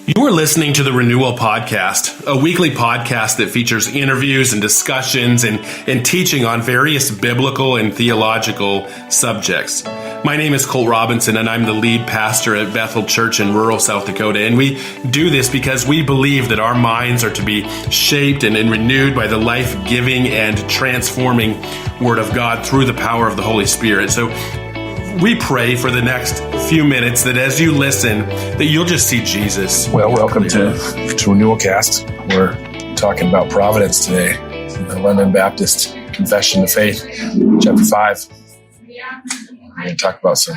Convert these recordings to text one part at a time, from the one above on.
You are listening to the Renewal Podcast, a weekly podcast that features interviews and discussions and teaching on various biblical and theological subjects. My name is Colt Robinson, and I'm the lead pastor at Bethel Church in rural South Dakota. And we do this because we believe that our minds are to be shaped and renewed by the life-giving and transforming Word of God through the power of the Holy Spirit. So we pray for the next few minutes that as you listen, that you'll just see Jesus. Well, welcome to Renewal Cast. We're talking about Providence today, the London Baptist Confession of Faith, chapter 5. We're going to talk about some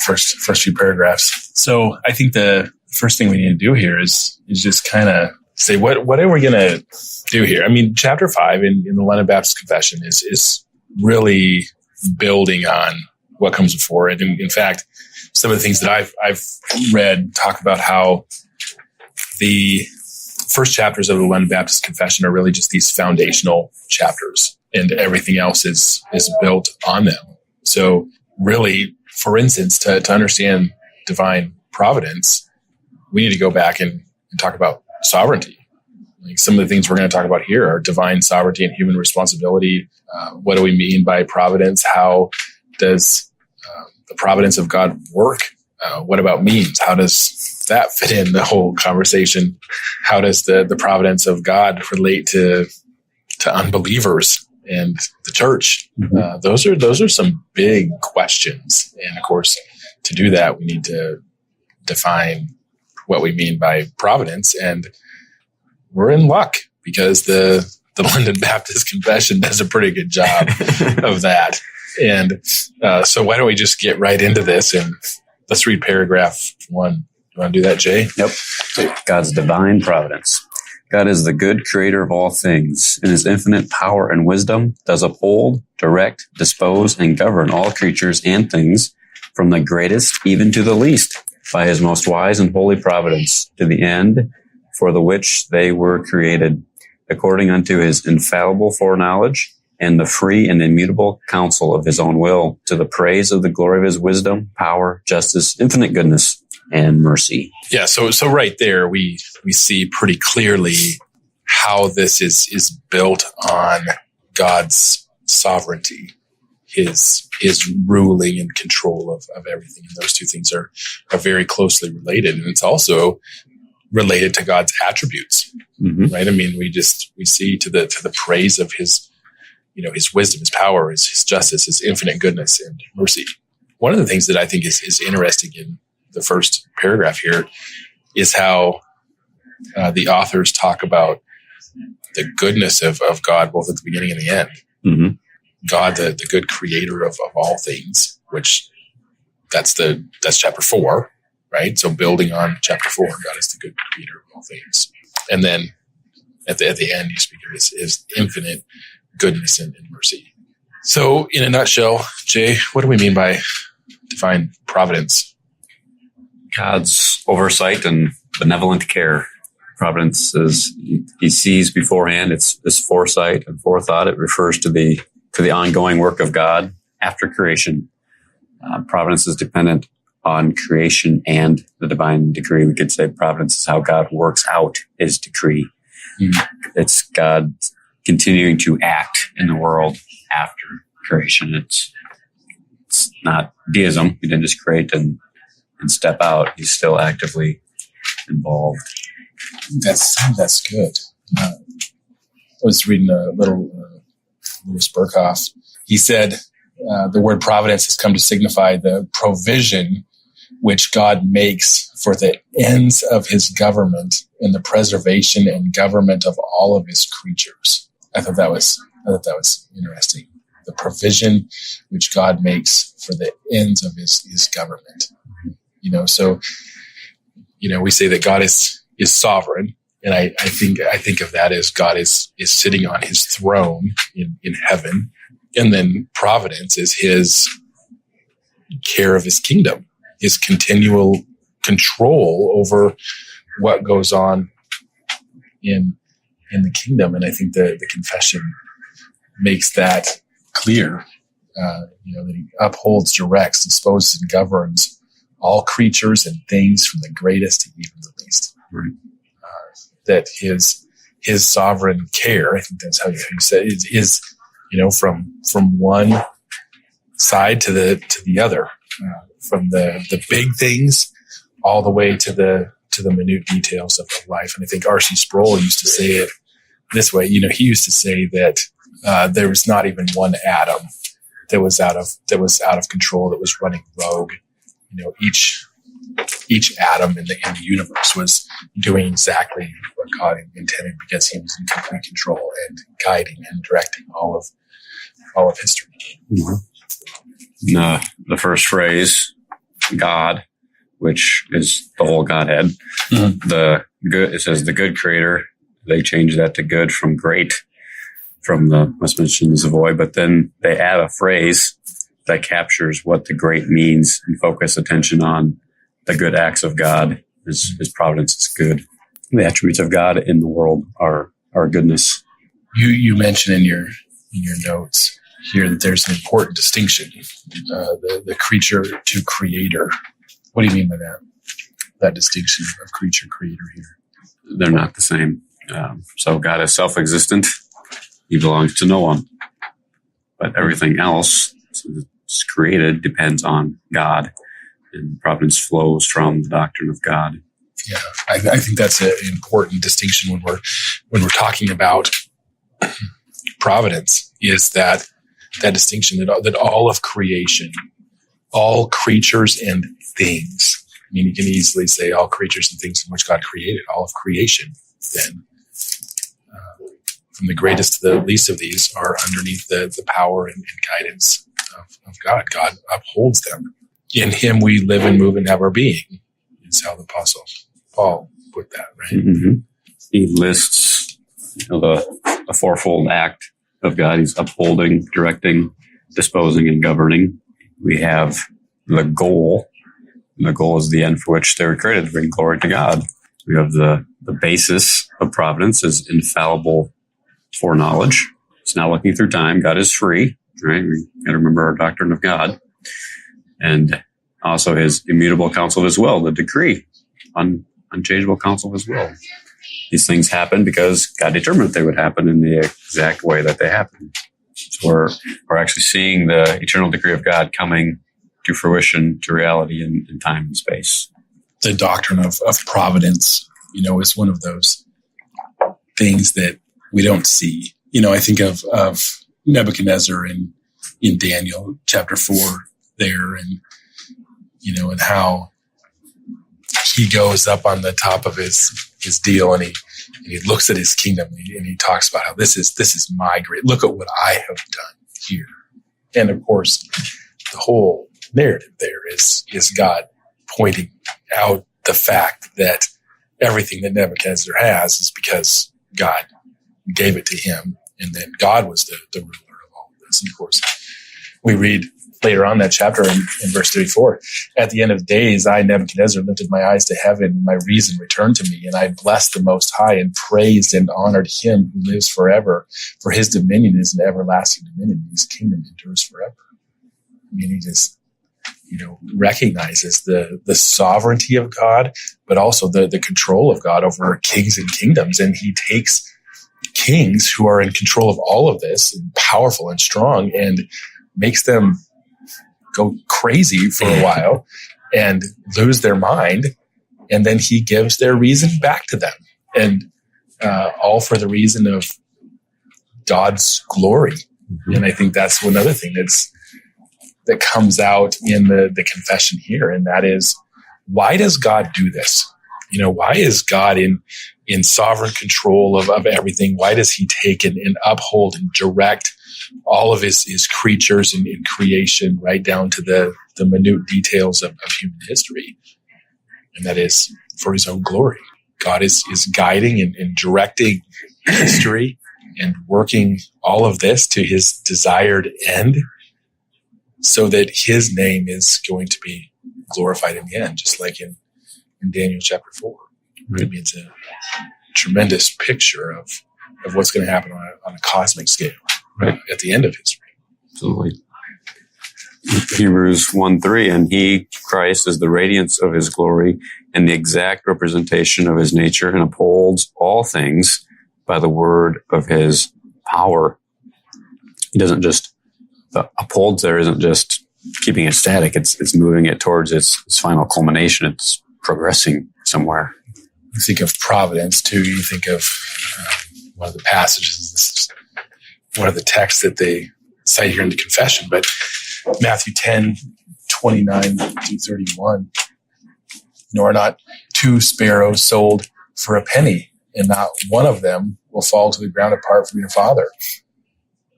first few paragraphs. So I think the first thing we need to do here is just kind of say, what are we going to do here? I mean, chapter 5 in the London Baptist Confession is really building on what comes before it. And in fact, some of the things that I've read talk about how the first chapters of the London Baptist Confession are really just these foundational chapters, and everything else is built on them. So really, for instance, to understand divine providence, we need to go back and talk about sovereignty. Like some of the things we're going to talk about here are divine sovereignty and human responsibility. What do we mean by providence? How does the providence of God work? What about means? How does that fit in the whole conversation? How does the providence of God relate to unbelievers and the church? Mm-hmm. Those are some big questions. And of course, to do that, we need to define what we mean by providence. And we're in luck because the London Baptist Confession does a pretty good job of that. And so why don't we just get right into this, and let's read paragraph 1. You want to do that, Jay? Yep. God's divine providence. God is the good creator of all things. In his infinite power and wisdom does uphold, direct, dispose, and govern all creatures and things, from the greatest even to the least, by his most wise and holy providence, to the end for the which they were created, according unto his infallible foreknowledge, and the free and immutable counsel of his own will, to the praise of the glory of his wisdom, power, justice, infinite goodness, and mercy. Yeah, so right there we see pretty clearly how this is built on God's sovereignty, his ruling and control of everything. And those two things are very closely related. And it's also related to God's attributes, right? I mean, we see to the praise of his wisdom, his power, his justice, his infinite goodness and mercy. One of the things that I think is interesting in the first paragraph here is how the authors talk about the goodness of God, both at the beginning and the end. Mm-hmm. God, the good creator of all things, which that's chapter 4, right? So building on chapter 4, God is the good creator of all things. And then at the end, you speak of his infinite goodness and mercy. So in a nutshell, Jay, what do we mean by divine providence? God's oversight and benevolent care. Providence is, he sees beforehand. It's this foresight and forethought. It refers to the ongoing work of God after creation. Providence is dependent on creation and the divine decree. We could say providence is how God works out his decree. Mm-hmm. It's God continuing to act in the world after creation. It's not deism. He didn't just create and step out. He's still actively involved. That's good. I was reading a little Louis Burkhoff. He said the word providence has come to signify the provision which God makes for the ends of his government and the preservation and government of all of his creatures. I thought that was interesting. The provision which God makes for the ends of his government. So we say that God is sovereign, and I think of that as God is sitting on his throne in heaven, and then providence is his care of his kingdom, his continual control over what goes on in the kingdom. And I think the confession makes that clear, that he upholds, directs, disposes, and governs all creatures and things from the greatest to even the least. Right. That his sovereign care, I think that's how you said it, is, from one side to the other, from the big things all the way to the minute details of life. And I think R.C. Sproul used to say it this way. He used to say that there was not even one atom that was out of control, that was running rogue. Each atom in the universe was doing exactly what God intended, because he was in complete control and guiding and directing all of history. Mm-hmm. The first phrase, God, which is the whole Godhead. Mm-hmm. It says the good creator. They change that to good from great, from the must mention the void, but then they add a phrase that captures what the great means and focus attention on the good acts of God. His providence is good. The attributes of God in the world are goodness. You mentioned in your notes here that there's an important distinction, the creature to creator. What do you mean by that distinction of creature creator here? They're not the same. So God is self-existent. He belongs to no one. But everything else that's created depends on God. And providence flows from the doctrine of God. Yeah, I think that's an important distinction when we're talking about providence, is that distinction that all of creation, all creatures and things. I mean, you can easily say all creatures and things in which God created, all of creation, then from the greatest to the least of these are underneath the power and guidance of God. God upholds them. In him we live and move and have our being, is how the Apostle Paul put that, right? Mm-hmm. He lists the fourfold act of God. He's upholding, directing, disposing, and governing. We have the goal. And the goal is the end for which they were created, to bring glory to God. We have the basis of providence is infallible foreknowledge. It's not looking through time. God is free, right? We got to remember our doctrine of God. And also his immutable counsel of his will, the decree, unchangeable counsel of his will. These things happen because God determined they would happen in the exact way that they happen. So we're actually seeing the eternal decree of God coming to fruition, to reality in time and space. The doctrine of providence, is one of those things that we don't see. I think of Nebuchadnezzar in Daniel chapter 4 there, and and how he goes up on the top of his deal, and he looks at his kingdom, and he talks about how this is my great. Look at what I have done here, and of course, the whole narrative there is God pointing out the fact that everything that Nebuchadnezzar has is because God gave it to him, and then God was the ruler of all of this. And of course, we read later on that chapter in verse 34, at the end of days, I, Nebuchadnezzar, lifted my eyes to heaven, and my reason returned to me, and I blessed the Most High and praised and honored him who lives forever, for his dominion is an everlasting dominion, and his kingdom endures forever. I mean, he just, recognizes the sovereignty of God, but also the control of God over kings and kingdoms. And he takes kings who are in control of all of this, and powerful and strong, and makes them go crazy for a while and lose their mind. And then he gives their reason back to them, and all for the reason of God's glory. Mm-hmm. And I think that's one other thing that comes out in the confession here. And that is, why does God do this? Why is God in sovereign control of everything? Why does he take and uphold and direct all of his creatures and in creation, right down to the minute details of human history? And that is for his own glory. God is guiding and directing history and working all of this to his desired end, so that his name is going to be glorified in the end, just like in Daniel chapter 4. Right. I mean, it's a tremendous picture of what's going to happen on a cosmic scale, right, at the end of history. Absolutely. Hebrews 1:3, and he, Christ, is the radiance of his glory and the exact representation of his nature, and upholds all things by the word of his power. He doesn't just, the upholds there isn't just keeping it static, it's moving it towards its final culmination. It's progressing somewhere. You think of providence, too. You think of one of the passages, this is one of the texts that they cite here in the confession, but Matthew 10:29-31. Nor not 2 sparrows sold for a penny, and not one of them will fall to the ground apart from your Father.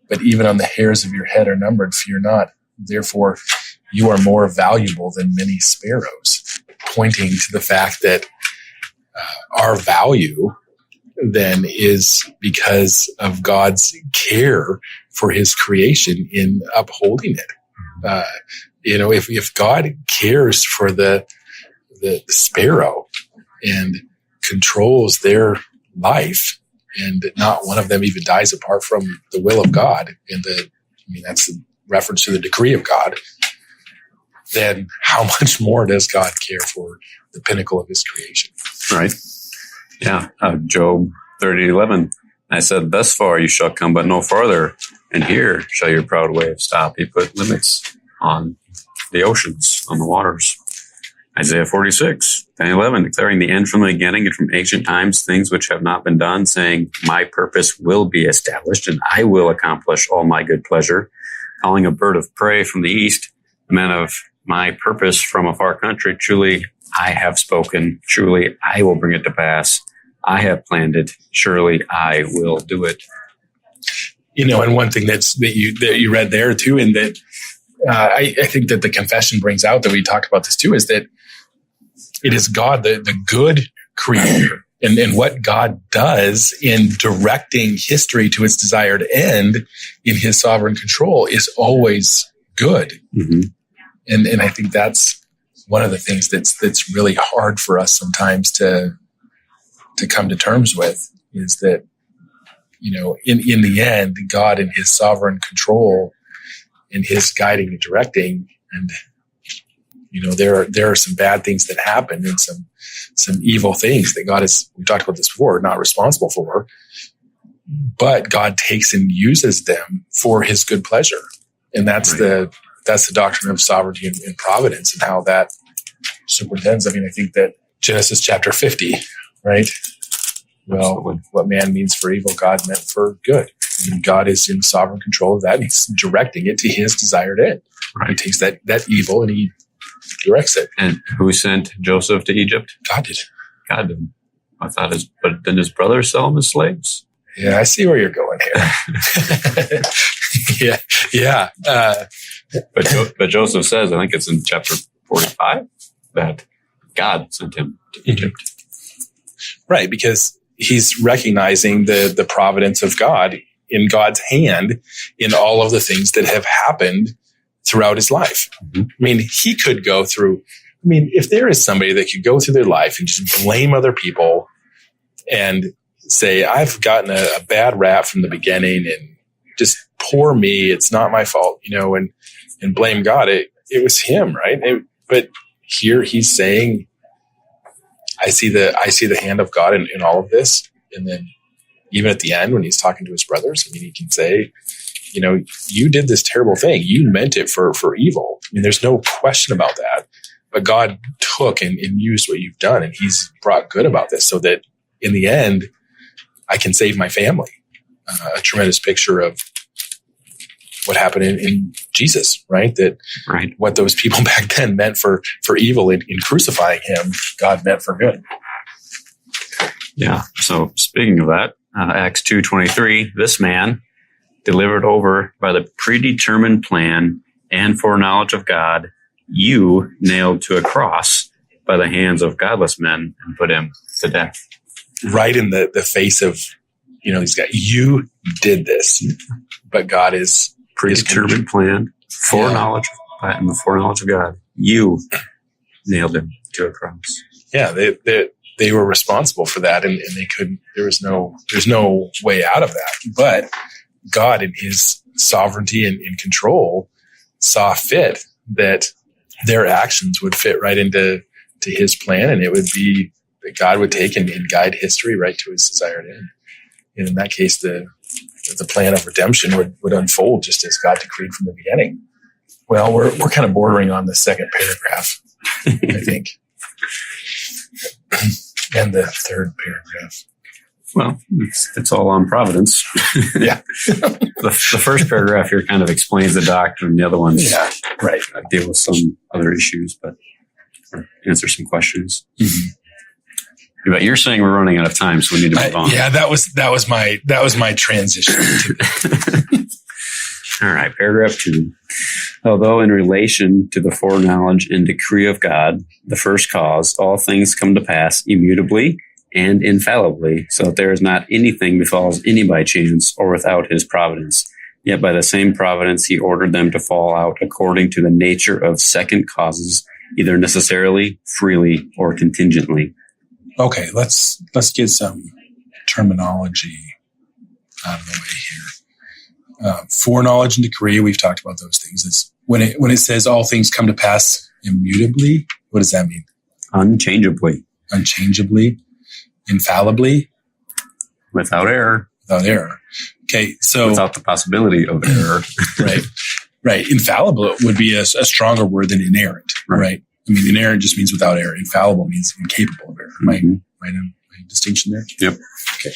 But even on the hairs of your head are numbered. Fear not. Therefore, you are more valuable than many sparrows, pointing to the fact that our value then is because of God's care for his creation in upholding it. If God cares for the sparrow and controls their life, and not one of them even dies apart from the will of God, that's the reference to the decree of God, then how much more does God care for the pinnacle of his creation? Right. Yeah. Job 30:11. I said, thus far you shall come, but no farther, and here shall your proud wave stop. He put limits on the oceans, on the waters. Isaiah 46:10-11, declaring the end from the beginning and from ancient times, things which have not been done, saying, my purpose will be established, and I will accomplish all my good pleasure. Calling a bird of prey from the east, the man of my purpose from a far country, truly I have spoken, truly I will bring it to pass. I have planned it, surely I will do it. And one thing that you read there too, and that I think that the confession brings out, that we talk about this too, is that it is God, the good creator, and what God does in directing history to its desired end in his sovereign control is always good. Mm-hmm. And I think that's one of the things that's really hard for us sometimes to come to terms with, is that, in the end, God in his sovereign control and his guiding and directing, and there are some bad things that happen, and some evil things that God is, we talked about this before, not responsible for, but God takes and uses them for his good pleasure. And that's right. That's the doctrine of sovereignty and providence, and how that superintends. I think that Genesis chapter 50, right? Well, absolutely. What man means for evil, God meant for good. And God is in sovereign control of that, and he's directing it to his desired end. Right. He takes that evil and he directs it. And who sent Joseph to Egypt? God did. God did. I thought but didn't his brothers sell him as slaves? Yeah, I see where you're going here. Yeah. But Joseph says, I think it's in chapter 45, that God sent him to Egypt. Right, because he's recognizing the providence of God, in God's hand, in all of the things that have happened throughout his life. Mm-hmm. He could go through, if there is somebody that could go through their life and just blame other people and say, I've gotten a bad rap from the beginning, and just poor me, it's not my fault, and blame God. It was him, right? But here he's saying, I see the hand of God in all of this. And then even at the end, when he's talking to his brothers, he can say, you did this terrible thing. You meant it for evil. There's no question about that. But God took and used what you've done, and he's brought good about this, so that in the end, I can save my family. A tremendous picture of what happened in Jesus, right? Right. What those people back then meant for evil in crucifying him, God meant for good. Yeah. So speaking of that, Acts 2:23, this man, delivered over by the predetermined plan and foreknowledge of God, you nailed to a cross by the hands of godless men and put him to death. Right in the face of, these guys. You did this, but God is predetermined plan, foreknowledge, and the foreknowledge of God. You nailed him to a cross. Yeah, they were responsible for that, and they couldn't. There's no way out of that. But God, in his sovereignty and control, saw fit that their actions would fit right into his plan, and it would be that God would take and guide history right to his desired end. And in that case, the plan of redemption would unfold just as God decreed from the beginning. Well, we're kind of bordering on the second paragraph, I think. And the third paragraph. Well, it's all on providence. Yeah. The first paragraph here kind of explains the doctrine. The other ones right. deal with some other issues, but answer some questions. Mm-hmm. But you're saying we're running out of time, so we need to move on. Yeah, that was my transition. All right, paragraph 2. Although in relation to the foreknowledge and decree of God, the first cause, all things come to pass immutably and infallibly, so that there is not anything befalls any by chance or without his providence. Yet by the same providence he ordered them to fall out according to the nature of second causes, either necessarily, freely, or contingently. Okay, let's get some terminology out of the way here. Foreknowledge and decree, we've talked about those things. It's when it says all things come to pass immutably, what does that mean? Unchangeably. Unchangeably. Infallibly. Without error. Without error. Okay, so without the possibility of error. Right. Infallible would be a stronger word than inerrant, right? I mean, inerrant just means without error. Infallible means incapable of error. Right? My distinction there? Yep. Okay.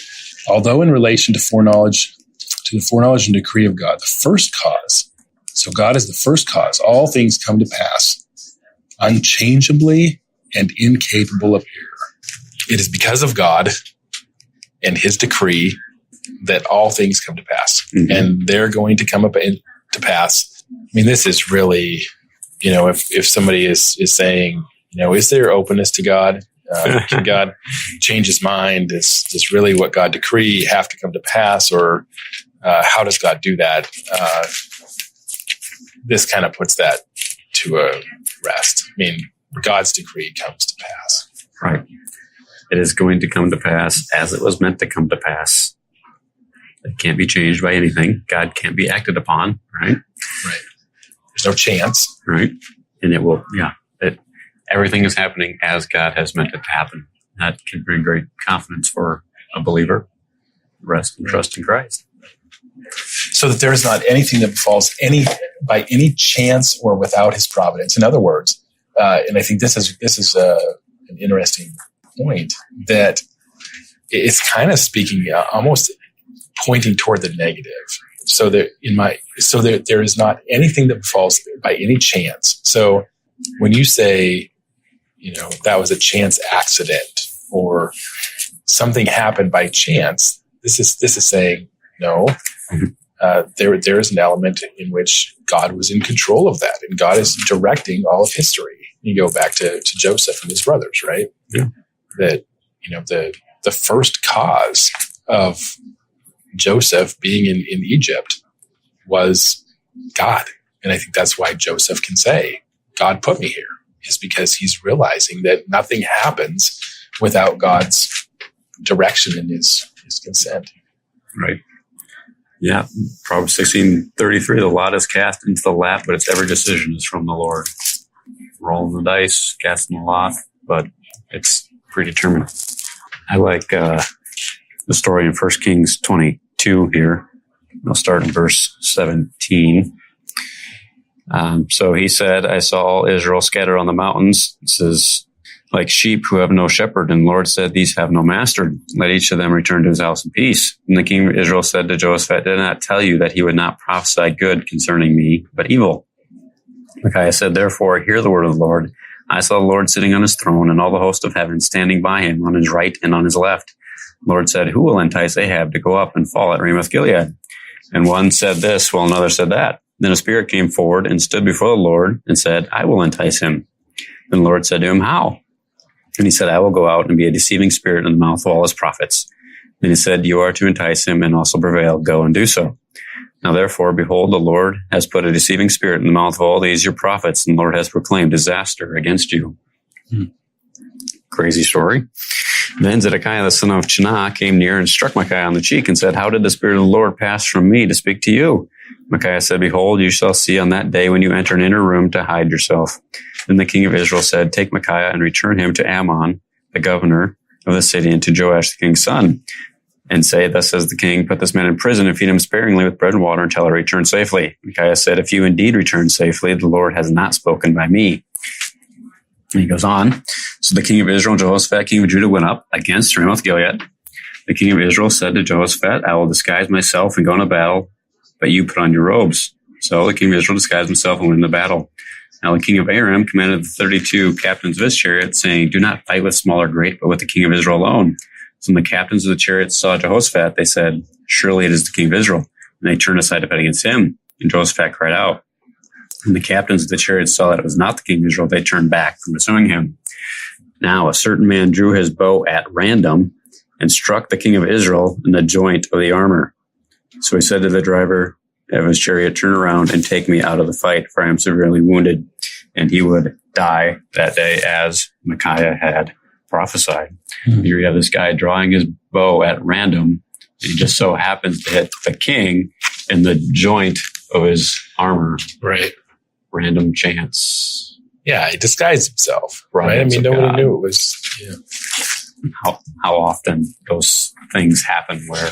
Although in relation to the foreknowledge and decree of God, the first cause, so God is the first cause, all things come to pass unchangeably and incapable of error. It is because of God and his decree that all things come to pass. Mm-hmm. And they're going to come up to pass. I mean, this is really, if somebody is saying, is there openness to God? Can God change his mind? Does really what God decree have to come to pass? Or how does God do that? This kind of puts that to a rest. I mean, God's decree comes to pass. Right. It is going to come to pass as it was meant to come to pass. It can't be changed by anything. God can't be acted upon, right? Right. There's no chance. Right. And it will, everything is happening as God has meant it to happen. That can bring great confidence for a believer. Rest and trust in Christ. So that there is not anything that befalls by any chance or without his providence. In other words, and I think this is an interesting point, that it's kind of speaking almost pointing toward the negative. So that there is not anything that befalls by any chance. So when you say, that was a chance accident or something happened by chance, this is saying no. There is an element in which God was in control of that, and God is directing all of history. You go back to Joseph and his brothers, right? Yeah. That the first cause of Joseph being in Egypt was God, and I think that's why Joseph can say, "God put me here," is because he's realizing that nothing happens without God's direction and his consent. Right. Yeah. Proverbs 16:33, the lot is cast into the lap, but its every decision is from the Lord. Rolling the dice, casting the lot, but it's predetermined. I like the story in 1 Kings 22 here. I'll start in verse 17. So he said, I saw all Israel scattered on the mountains. It says, like sheep who have no shepherd. And the Lord said, these have no master. Let each of them return to his house in peace. And the king of Israel said to Jehoshaphat, did I not tell you that he would not prophesy good concerning me, but evil? Micaiah said, therefore, hear the word of the Lord. I saw the Lord sitting on his throne and all the host of heaven standing by him on his right and on his left. The Lord said, who will entice Ahab to go up and fall at Ramoth Gilead? And one said this, while another said that. Then a spirit came forward and stood before the Lord and said, I will entice him. And the Lord said to him, how? And he said, I will go out and be a deceiving spirit in the mouth of all his prophets. Then he said, you are to entice him and also prevail. Go and do so. Now therefore, behold, the Lord has put a deceiving spirit in the mouth of all these your prophets, and the Lord has proclaimed disaster against you. Crazy story. Then Zedekiah the son of Chenaanah came near and struck Micaiah on the cheek and said, how did the Spirit of the Lord pass from me to speak to you? Micaiah said, "Behold, you shall see on that day when you enter an inner room to hide yourself." Then the king of Israel said, "Take Micaiah and return him to Ammon, the governor of the city, and to Joash, the king's son, and say, Thus says the king, put this man in prison and feed him sparingly with bread and water until I return safely." Micaiah said, "If you indeed return safely, the Lord has not spoken by me." And he goes on. So the king of Israel and Jehoshaphat, king of Judah, went up against Ramoth-Gilead. The king of Israel said to Jehoshaphat, "I will disguise myself and go into battle, but you put on your robes." So the king of Israel disguised himself and went into battle. Now the king of Aram commanded the 32 captains of his chariot, saying, "Do not fight with small or great, but with the king of Israel alone." So when the captains of the chariots saw Jehoshaphat, they said, "Surely it is the king of Israel." And they turned aside to fight against him. And Jehoshaphat cried out. When the captains of the chariots saw that it was not the king of Israel, they turned back from pursuing him. Now a certain man drew his bow at random and struck the king of Israel in the joint of the armor. So he said to the driver of his chariot, "Turn around and take me out of the fight, for I am severely wounded." And he would die that day, as Micaiah had prophesied. Here you have this guy drawing his bow at random, and he just so happens to hit the king in the joint of his armor. Right. Random chance. Yeah, he disguised himself. Right. I mean, nobody knew it was. Yeah. How often those things happen where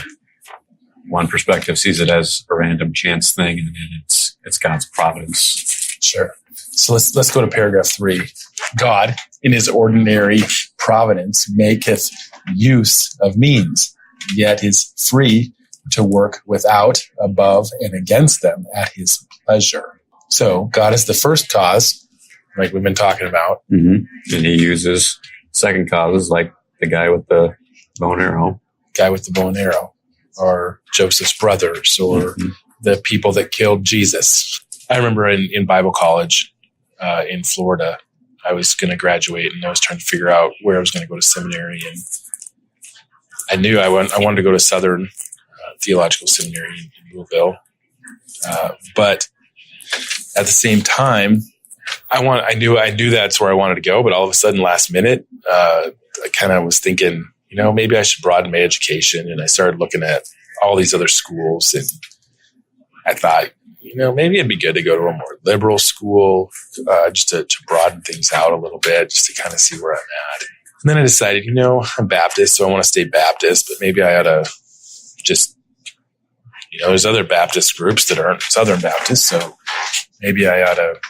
one perspective sees it as a random chance thing, and then it's God's providence. Sure. So let's go to paragraph 3. God, in his ordinary providence, maketh use of means, yet is free to work without, above, and against them at his pleasure. So God is the first cause, like we've been talking about. Mm-hmm. And he uses second causes, like the guy with the bow and arrow. Or Joseph's brothers, or the people that killed Jesus. I remember in Bible college in Florida, I was going to graduate, and I was trying to figure out where I was going to go to seminary. And I knew I wanted to go to Southern Theological Seminary in Louisville. But at the same time, I knew that's where I wanted to go. But all of a sudden, last minute, I kind of was thinking, maybe I should broaden my education. And I started looking at all these other schools, and I thought, maybe it'd be good to go to a more liberal school, just to broaden things out a little bit, just to kind of see where I'm at. And then I decided, I'm Baptist, so I want to stay Baptist, but maybe I ought to just, there's other Baptist groups that aren't Southern Baptist, so maybe I ought to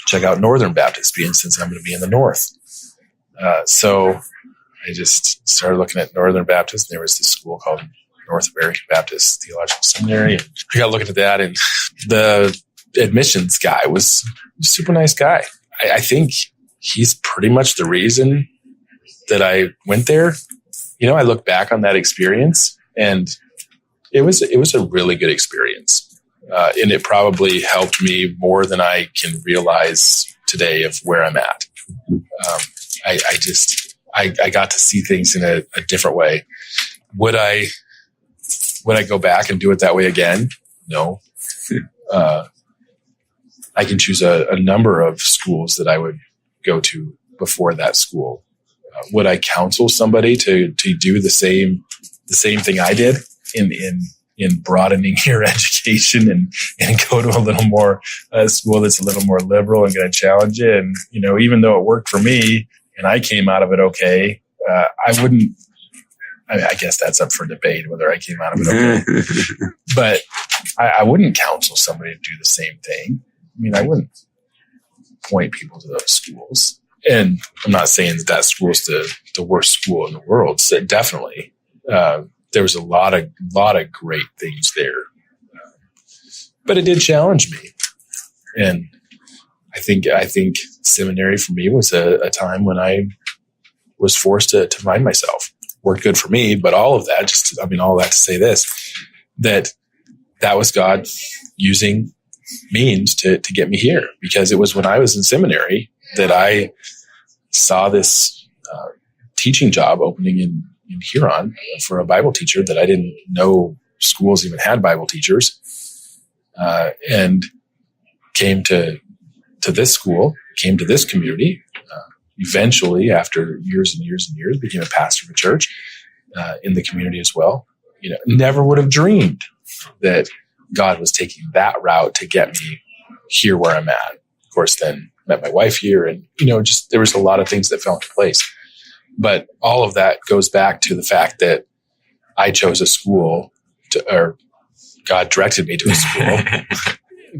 check out Northern Baptist, since I'm going to be in the North. So I just started looking at Northern Baptist, and there was this school called North American Baptist Theological Seminary. And I got looking at that, and the admissions guy was a super nice guy. I think he's pretty much the reason that I went there. I look back on that experience, and it was a really good experience. And it probably helped me more than I can realize today of where I'm at. I got to see things in a different way. Would I go back and do it that way again? No. I can choose a number of schools that I would go to before that school. Would I counsel somebody to do the same thing I did in broadening your education and go to a little more school that's a little more liberal and going to challenge you? And even though it worked for me and I came out of it okay, I wouldn't. I guess that's up for debate whether I came out of it okay. But I wouldn't counsel somebody to do the same thing. I wouldn't point people to those schools. And I'm not saying that school is the worst school in the world. So definitely, there was a lot of great things there. But it did challenge me. And I think seminary for me was a time when I was forced to find myself. Worked good for me, but all of that, all that to say this, that was God using means to get me here, because it was when I was in seminary that I saw this teaching job opening in Huron for a Bible teacher that I didn't know schools even had Bible teachers, and came to this school, came to this community. Eventually, after years and years and years, became a pastor of a church in the community as well. Never would have dreamed that God was taking that route to get me here where I'm at. Of course, then met my wife here, and just there was a lot of things that fell into place. But all of that goes back to the fact that I chose a school or God directed me to a school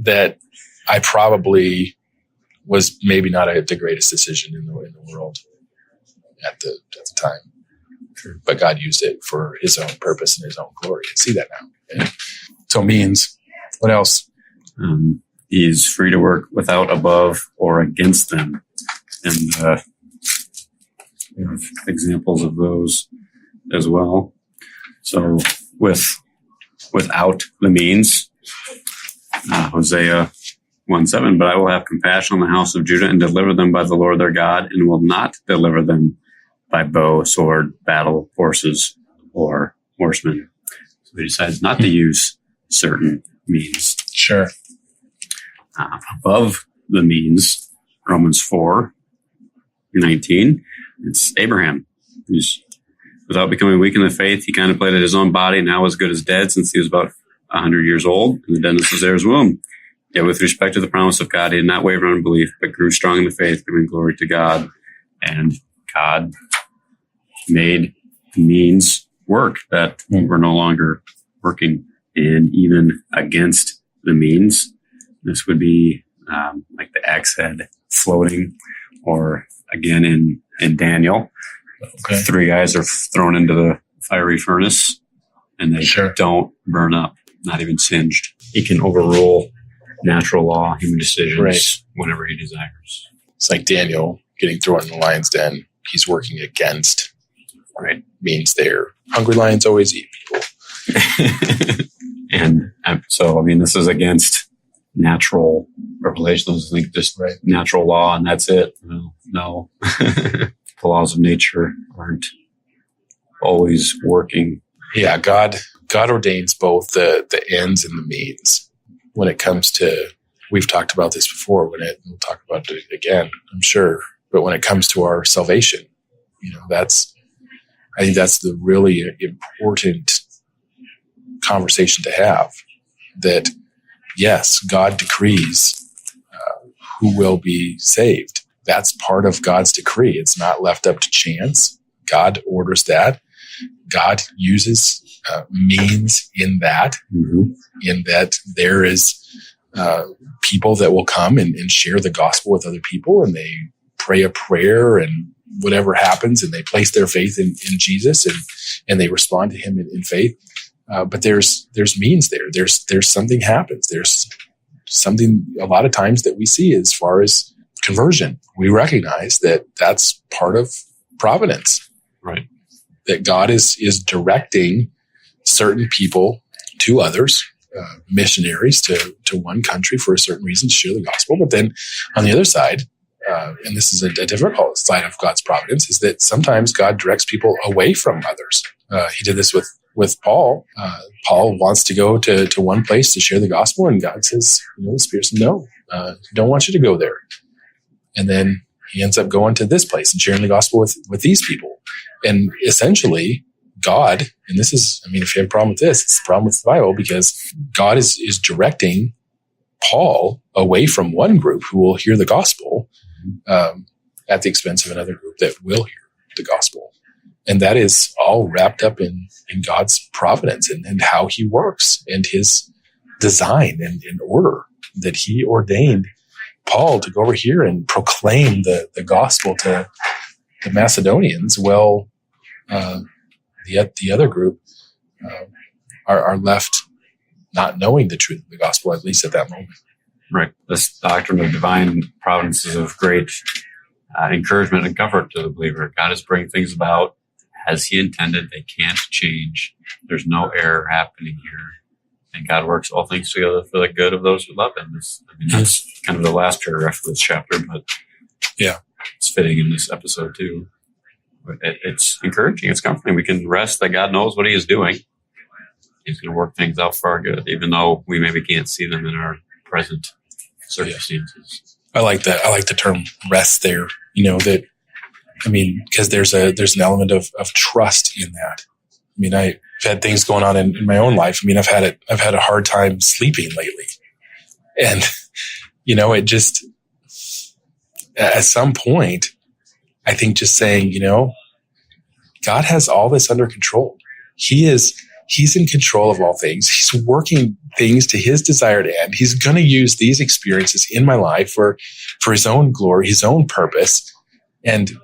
that I probably was maybe not the greatest decision in the world at the time. But God used it for his own purpose and his own glory. I see that now. And so means, what else? He's free to work without, above, or against them. And we have examples of those as well. So without the means, Hosea 1:7, but I will have compassion on the house of Judah and deliver them by the Lord their God, and will not deliver them by bow, sword, battle, horses, or horsemen. So he decides not to use certain means. Sure. Above the means, Romans 4:19, it's Abraham, who's without becoming weak in the faith, he contemplated his own body, now as good as dead, since he was about 100 years old, and the deadness of Sarah's womb. Yet with respect to the promise of God, he did not waver in unbelief, but grew strong in the faith, giving glory to God. And God made the means work that were no longer working. And even against the means, this would be like the axe head floating, or again in Daniel, okay. 3 guys are thrown into the fiery furnace and they don't burn up, not even singed. He can overrule natural law, human decisions, whenever he desires. It's like Daniel getting thrown in the lion's den. He's working against, means they're hungry lions always eat people. And so, this is against natural revelations. I think just natural law, and that's it. No. The laws of nature aren't always working. Yeah, God ordains both the ends and the means. When it comes to, we've talked about this before, we'll talk about it again, I'm sure. But when it comes to our salvation, I think that's the really important conversation to have. That yes, God decrees who will be saved. That's part of God's decree. It's not left up to chance. God orders that. God uses means in that, in that there is people that will come and share the gospel with other people, and they pray a prayer and whatever happens, and they place their faith in Jesus, and they respond to him in faith. But there's means there. There's something happens. There's something a lot of times that we see as far as conversion. We recognize that that's part of providence. Right. That God is directing certain people to others, missionaries to one country for a certain reason to share the gospel. But then on the other side, and this is a difficult side of God's providence, is that sometimes God directs people away from others. He did this with Paul. Paul wants to go to one place to share the gospel, and God says, the Spirit says, no, don't want you to go there. And then he ends up going to this place and sharing the gospel with these people. And essentially, God, and this is, if you have a problem with this, it's the problem with the Bible, because God is directing Paul away from one group who will hear the gospel at the expense of another group that will hear the gospel. And that is all wrapped up in God's providence and how he works and his design and order, that he ordained Paul to go over here and proclaim the gospel to the Macedonians. Well, the other group are left not knowing the truth of the gospel, at least at that moment. Right. This doctrine of divine providence is of great encouragement and comfort to the believer. God is bringing things about as he intended. They can't change. There's no error happening here. And God works all things together for the good of those who love him. That's kind of the last paragraph of this chapter, but it's fitting in this episode too. It's encouraging. It's comforting. We can rest that God knows what he is doing. He's going to work things out for our good, even though we maybe can't see them in our present circumstances. I like that. I like the term rest there, because there's an element of trust in that. mean, I've had things going on in my own life. I mean, I've had a hard time sleeping lately. And, it just, at some point, I think just saying, God has all this under control. He's in control of all things. He's working things to his desired end. He's going to use these experiences in my life for his own glory, his own purpose. And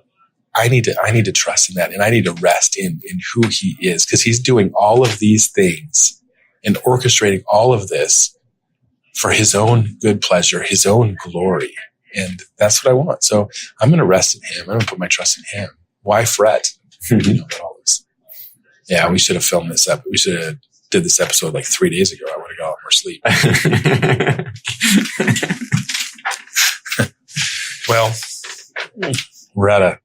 I need to trust in that. And I need to rest in who he is, because he's doing all of these things and orchestrating all of this for his own good pleasure, his own glory. And that's what I want. So I'm going to rest in him. I'm going to put my trust in him. Why fret? About all this. Yeah, we should have filmed this up. We should have did this episode like 3 days ago. I would have got more sleep. Well, we're out of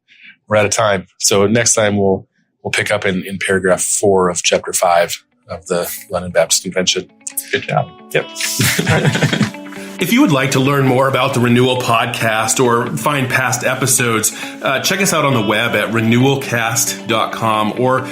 time. So next time we'll pick up in paragraph 4 of chapter 5 of the London Baptist Convention. Good job. Yep. If you would like to learn more about the Renewal Podcast or find past episodes, check us out on the web at renewalcast.com or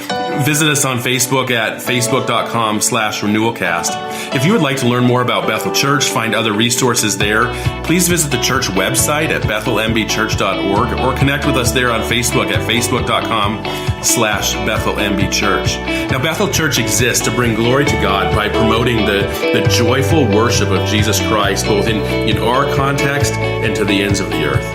visit us on Facebook at facebook.com/renewalcast. If you would like to learn more about Bethel Church, find other resources there, please visit the church website at bethelmbchurch.org or connect with us there on Facebook at facebook.com/BethelMBChurch. Now, Bethel Church exists to bring glory to God by promoting the joyful worship of Jesus Christ, both in our context and to the ends of the earth.